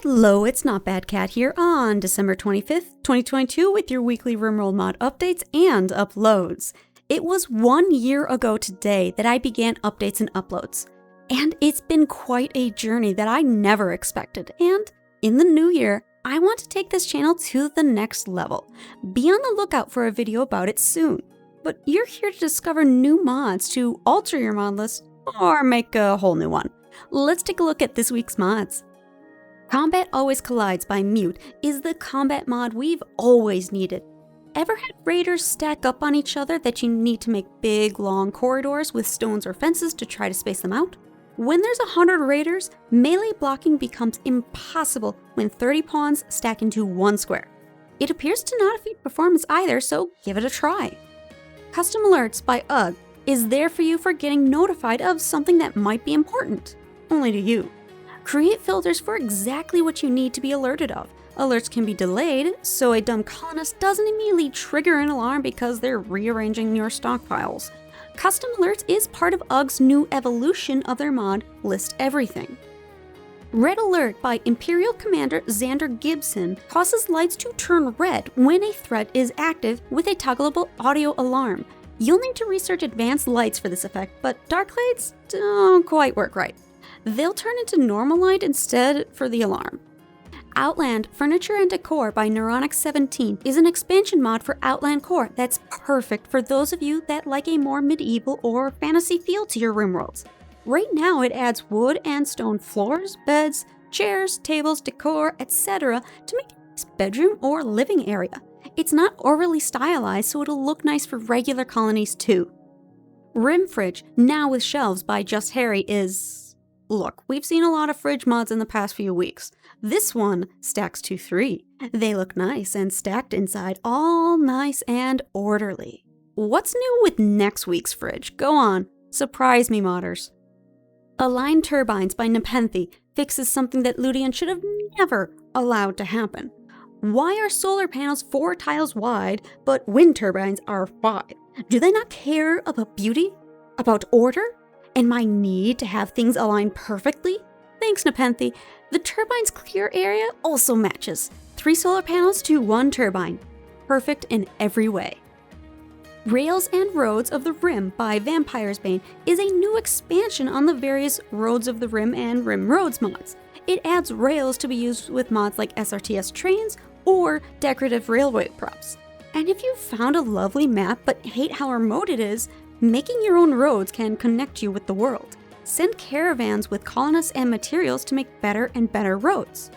Hello, it's Not Bad Cat here on December 25th, 2022 with your weekly Rimworld mod updates and uploads. It was 1 year ago today that I began updates and uploads, and it's been quite a journey that I never expected, and in the new year, I want to take this channel to the next level. Be on the lookout for a video about it soon, but you're here to discover new mods to alter your mod list or make a whole new one. Let's take a look at this week's mods. Combat Always Collides by Mute is the combat mod we've always needed. Ever had raiders stack up on each other that you need to make big, long corridors with stones or fences to try to space them out? When there's 100 raiders, melee blocking becomes impossible when 30 pawns stack into one square. It appears to not affect performance either, so give it a try. Custom Alerts by UGG is there for you for getting notified of something that might be important, only to you. Create filters for exactly what you need to be alerted of. Alerts can be delayed, so a dumb colonist doesn't immediately trigger an alarm because they're rearranging your stockpiles. Custom Alerts is part of UGG's new evolution of their mod, List Everything. Red Alert by Imperial Commander Xander Gibson causes lights to turn red when a threat is active with a toggleable audio alarm. You'll need to research advanced lights for this effect, but dark lights don't quite work right. They'll turn into normal light instead for the alarm. Outland Furniture and Decor by Neuronic17 is an expansion mod for Outland core that's perfect for those of you that like a more medieval or fantasy feel to your Rimworlds. Right now it adds wood and stone floors, beds, chairs, tables, decor, etc. to make a nice bedroom or living area. It's not overly stylized, so it'll look nice for regular colonies too. RimFridge, now with shelves by Just Harry is... Look, we've seen a lot of fridge mods in the past few weeks. This one stacks to 3. They look nice and stacked inside, all nice and orderly. What's new with next week's fridge? Go on, surprise me, modders. Aligned Turbines by Nepenthe fixes something that Ludian should have never allowed to happen. Why are solar panels 4 tiles wide, but wind turbines are 5? Do they not care about beauty? About order? And my need to have things align perfectly? Thanks, Nepenthe. The turbine's clear area also matches. 3 solar panels to 1 turbine. Perfect in every way. Rails and Roads of the Rim by Vampire's Bane is a new expansion on the various Roads of the Rim and Rim Roads mods. It adds rails to be used with mods like SRTS trains or decorative railway props. And if you found a lovely map but hate how remote it is, making your own roads can connect you with the world. Send caravans with colonists and materials to make better and better roads.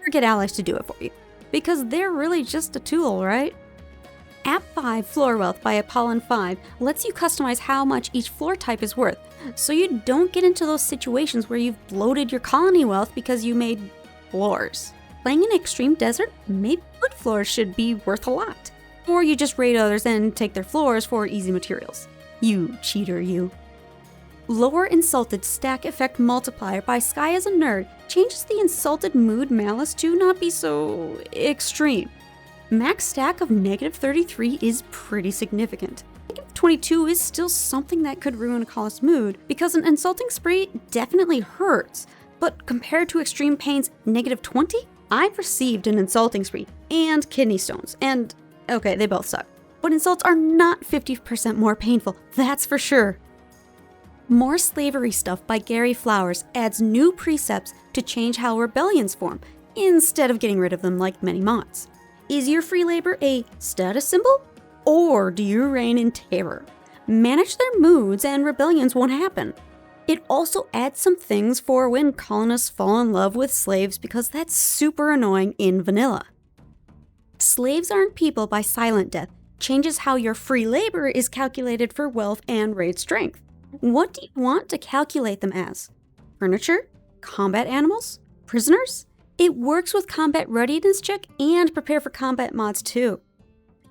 Or get allies to do it for you, because they're really just a tool, right? AppV Floor Wealth by Apollon5 lets you customize how much each floor type is worth, so you don't get into those situations where you've bloated your colony wealth because you made floors. Playing in extreme desert, maybe wood floors should be worth a lot. Or you just raid others and take their floors for easy materials. You cheater, you. Lower Insulted Stack Effect Multiplier by Sky as a Nerd changes the insulted mood malice to not be so extreme. Max stack of -33 is pretty significant. -22 is still something that could ruin a colonist's mood because an insulting spree definitely hurts, but compared to Extreme Pain's -20, I've received an insulting spree and kidney stones, and okay, they both suck. But insults are not 50% more painful, that's for sure. More Slavery Stuff by Gary Flowers adds new precepts to change how rebellions form, instead of getting rid of them like many mods. Is your free labor a status symbol? Or do you reign in terror? Manage their moods and rebellions won't happen. It also adds some things for when colonists fall in love with slaves because that's super annoying in vanilla. Slaves Aren't People by Silent Death changes how your free labor is calculated for wealth and raid strength. What do you want to calculate them as? Furniture? Combat animals? Prisoners? It works with combat readiness check and prepare for combat mods too.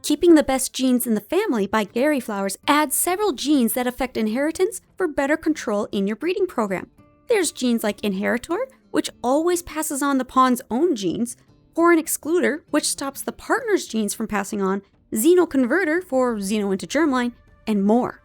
Keeping the Best Genes in the Family by Gary Flowers adds several genes that affect inheritance for better control in your breeding program. There's genes like Inheritor, which always passes on the pawn's own genes, Foreign Excluder, which stops the partner's genes from passing on, Xenoconverter for Xeno into Germline, and more.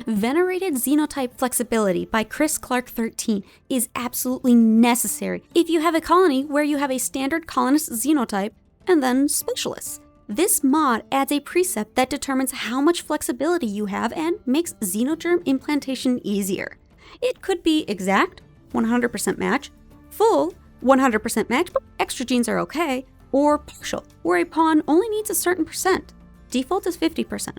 Venerated Xenotype Flexibility by Chris Clark 13 is absolutely necessary if you have a colony where you have a standard colonist xenotype and then specialists. This mod adds a precept that determines how much flexibility you have and makes xenogerm implantation easier. It could be exact, 100% match, full, 100% match, but extra genes are okay, or partial, where a pawn only needs a certain percent. Default is 50%.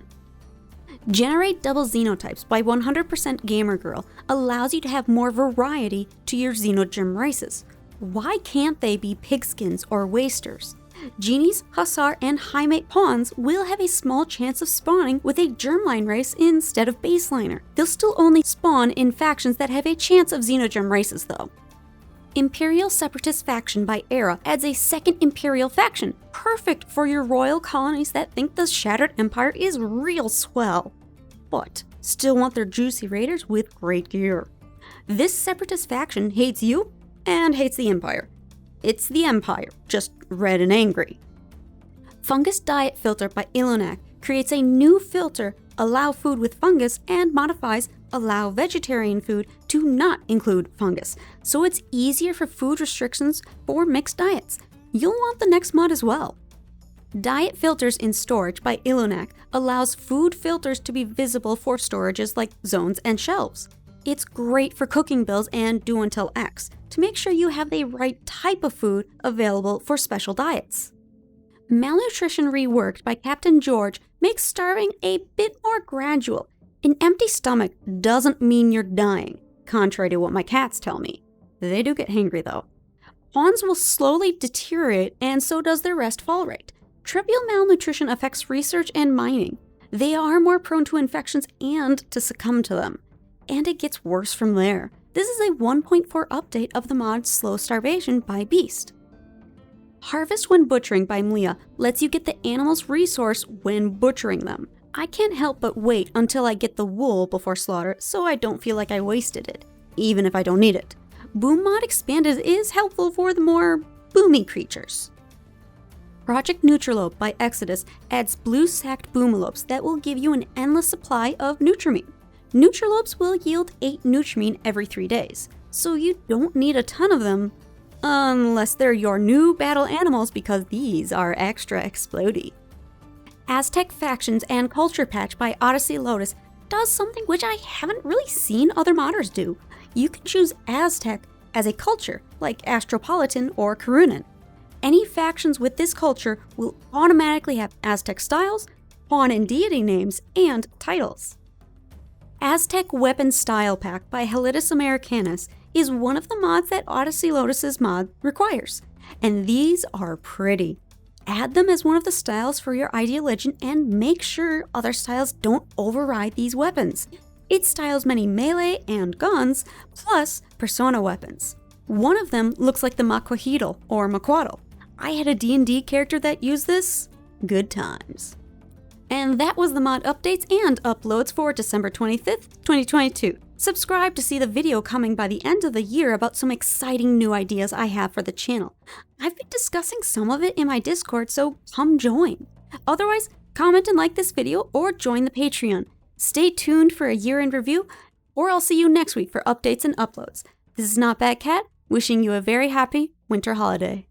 Generate double xenotypes by 100% Gamer Girl allows you to have more variety to your xenogerm races. Why can't they be pigskins or wasters? Genies, Hussar, and Highmate pawns will have a small chance of spawning with a germline race instead of baseliner. They'll still only spawn in factions that have a chance of xenogerm races though. Imperial Separatist faction by Era adds a second Imperial faction, perfect for your royal colonies that think the Shattered Empire is real swell, but still want their juicy raiders with great gear. This Separatist faction hates you and hates the Empire. It's the Empire, just red and angry. Fungus Diet Filter by Ilonak creates a new filter, allow food with fungus, and modifies allow vegetarian food to not include fungus, so it's easier for food restrictions for mixed diets. You'll want the next mod as well. Diet Filters in Storage by Ilonak allows food filters to be visible for storages like zones and shelves. It's great for cooking bills and do until X to make sure you have the right type of food available for special diets. Malnutrition Reworked by Captain George makes starving a bit more gradual. An empty stomach doesn't mean you're dying, contrary to what my cats tell me. They do get hangry though. Pawns will slowly deteriorate and so does their rest fall rate. Trivial malnutrition affects research and mining. They are more prone to infections and to succumb to them. And it gets worse from there. This is a 1.4 update of the mod Slow Starvation by Beast. Harvest When Butchering by Mlia lets you get the animal's resource when butchering them. I can't help but wait until I get the wool before slaughter so I don't feel like I wasted it, even if I don't need it. Boom Mod Expanded is helpful for the more boomy creatures. Project NEUTROLOPE by Exodus adds blue-sacked boomalopes that will give you an endless supply of Nutrimine. Neutralopes will yield 8 Nutrimine every 3 days, so you don't need a ton of them, unless they're your new battle animals because these are extra explodey. AZTEC Factions and Culture Patch by Odyssey Lotus does something which I haven't really seen other modders do. You can choose AZTEC as a culture, like Astropolitan or Karunan. Any factions with this culture will automatically have AZTEC styles, pawn and deity names, and titles. AZTEC Weapon Style Pack by Helitus Americanus is one of the mods that Odyssey Lotus's mod requires, and these are pretty. Add them as one of the styles for your ideal legend and make sure other styles don't override these weapons. It styles many melee and guns, plus persona weapons. One of them looks like the Maquahidal or Maquaddle. I had a D&D character that used this. Good times. And that was the mod updates and uploads for December 25th, 2022. Subscribe to see the video coming by the end of the year about some exciting new ideas I have for the channel. I've been discussing some of it in my Discord, so come join. Otherwise, comment and like this video or join the Patreon. Stay tuned for a year-end review, or I'll see you next week for updates and uploads. This is Not Bad Cat, wishing you a very happy winter holiday.